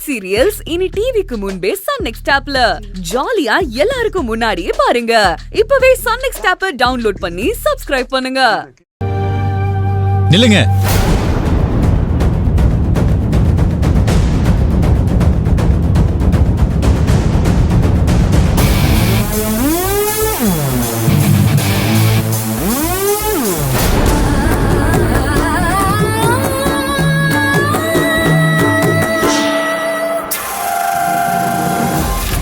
Web serials இனி டிவிக்கு முன்பே சன் நெக்ஸ்ட் ஆப்ல ஜாலியா எல்லாருக்கும் முன்னாடியே பாருங்க. இப்பவே சன் நெக்ஸ்ட் ஆப்பை டவுன்லோட் பண்ணி சப்ஸ்கிரைப் பண்ணுங்க. நில்லுங்க.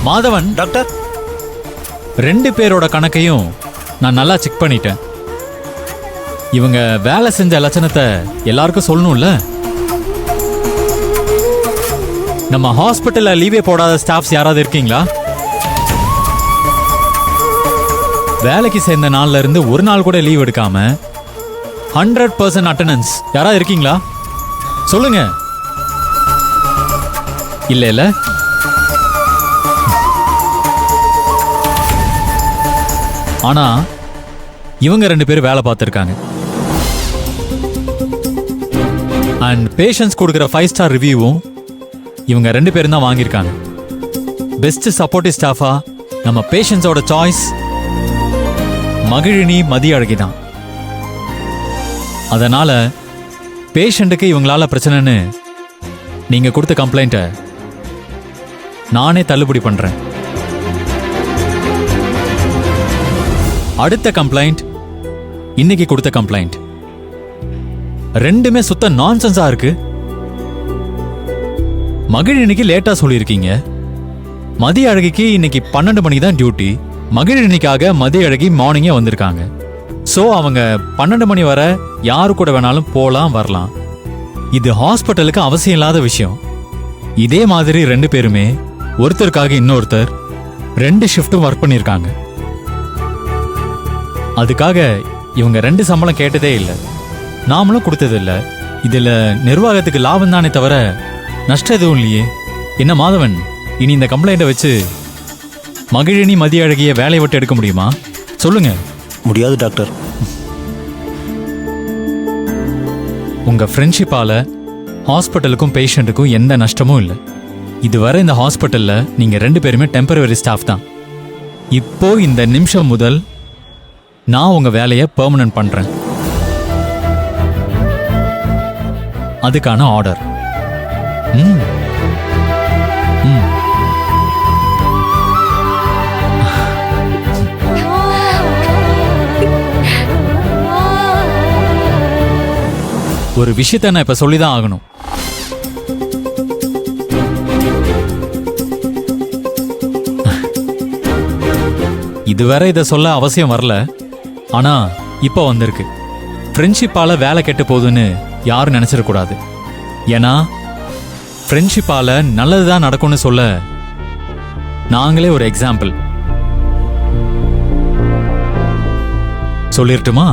மாதவன் டாக்டர், 2 பேரோட கணக்கையும் நான் நல்லா செக் பண்ணிட்டேன். இவங்க வேலை செஞ்ச லட்சணத்தை எல்லாருக்கும் சொல்லணும்ல. நம்ம ஹாஸ்பிட்டல்ல லீவே போடாத ஸ்டாஃப்ஸ் யாராவது இருக்கீங்களா? வேலைக்கு சேர்ந்த நாள்ல இருந்து ஒரு நாள் கூட லீவ் எடுக்காம 100% அட்டெண்டன்ஸ் யாராவது இருக்கீங்களா? சொல்லுங்க. இல்ல ஆனா இவங்க 2 பேரும் வேலை பார்த்துருக்காங்க. அண்ட் பேஷன்ஸ் கொடுக்குற 5 ஸ்டார் ரிவ்யூவும் இவங்க 2 பேரும் தான் வாங்கியிருக்காங்க. பெஸ்ட் சப்போர்ட்டிவ் ஸ்டாஃபா நம்ம பேஷன்ஸோட சாய்ஸ் மகிழினி மதியழகி தான். அதனால பேஷண்ட்டுக்கு இவங்களால பிரச்சனைன்னு நீங்க கொடுத்த கம்ப்ளைண்ட்டை நானே தள்ளுபடி பண்றேன். அடுத்த கம்ப்ளைண்ட் இன்னைக்கு கொடுத்த கம்ப்ளைண்ட் 2மே சுத்த நான்சென்ஸா இருக்கு. மகிழினிக்கு லேட்டா சொல்லியிருக்கீங்க. மதிய அழகிக்கு இன்னைக்கு 12 மணிக்கு தான் டியூட்டி. மகிழினிக்காக மதிய அழகி மார்னிங்கே வந்திருக்காங்க. ஸோ அவங்க 12 மணி வரை யாரு கூட வேணாலும் போலாம் வரலாம். இது ஹாஸ்பிட்டலுக்கு அவசியம் இல்லாத விஷயம். இதே மாதிரி 2 பேருமே ஒருத்தருக்காக இன்னொருத்தர் 2 ஷிஃப்ட்டும் ஒர்க் பண்ணியிருக்காங்க. அதுக்காக இவங்க 2 சம்பளம் கேட்டதே இல்லை, நாமளும் கொடுத்ததில்லை. இதுல நிர்வாகத்துக்கு லாபம் தானே தவிர நஷ்டம் எதுவும் இல்லையே. என்ன மாதவன், இனி இந்த கம்ப்ளைண்ட்டை வச்சு மகிழினி மதிய அழகிய வேலையை விட்டு எடுக்க முடியுமா? சொல்லுங்க. முடியாது டாக்டர். உங்க ஃப்ரெண்ட்ஷிப்பால ஹாஸ்பிட்டலுக்கும் பேஷண்ட்டுக்கும் எந்த நஷ்டமும் இல்லை. இதுவரை இந்த ஹாஸ்பிட்டல்ல நீங்க 2 பேருமே டெம்பரவரி ஸ்டாஃப் தான். இப்போ இந்த நிமிஷம் முதல் நான் உங்க வேலையை பெர்மனன்ட் பண்றேன். அதுக்கான ஆர்டர். ஒரு விஷயத்தை நான் இப்ப சொல்லிதான் ஆகணும். இதுவரை இதை சொல்ல அவசியம் வரல, ஆனா இப்ப வந்திருக்கு. ஃப்ரெண்ட்ஷிப்பால வேலை கெட்டு போகுதுன்னு யாரும் நினைச்சிடக்கூடாது. ஏன்னா ஃப்ரெண்ட்ஷிப்பால நல்லதுதான் நடக்கும்னு சொல்ல நாங்களே ஒரு எக்ஸாம்பிள். சொல்லிரட்டுமா?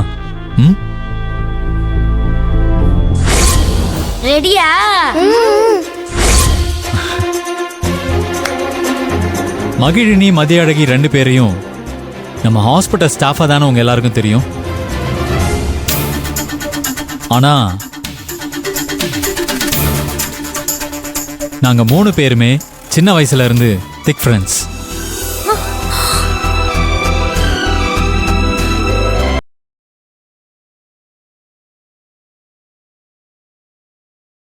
ரெடியா? மகிழினி மதிய அழகி 2 பேரையும் நம்ம ஹாஸ்பிட்டல் ஸ்டாஃபா தானே உங்க எல்லாருக்கும் தெரியும். ஆனா நாங்க 3 பேருமே சின்ன வயசுல இருந்து திக் ஃப்ரெண்ட்ஸ்.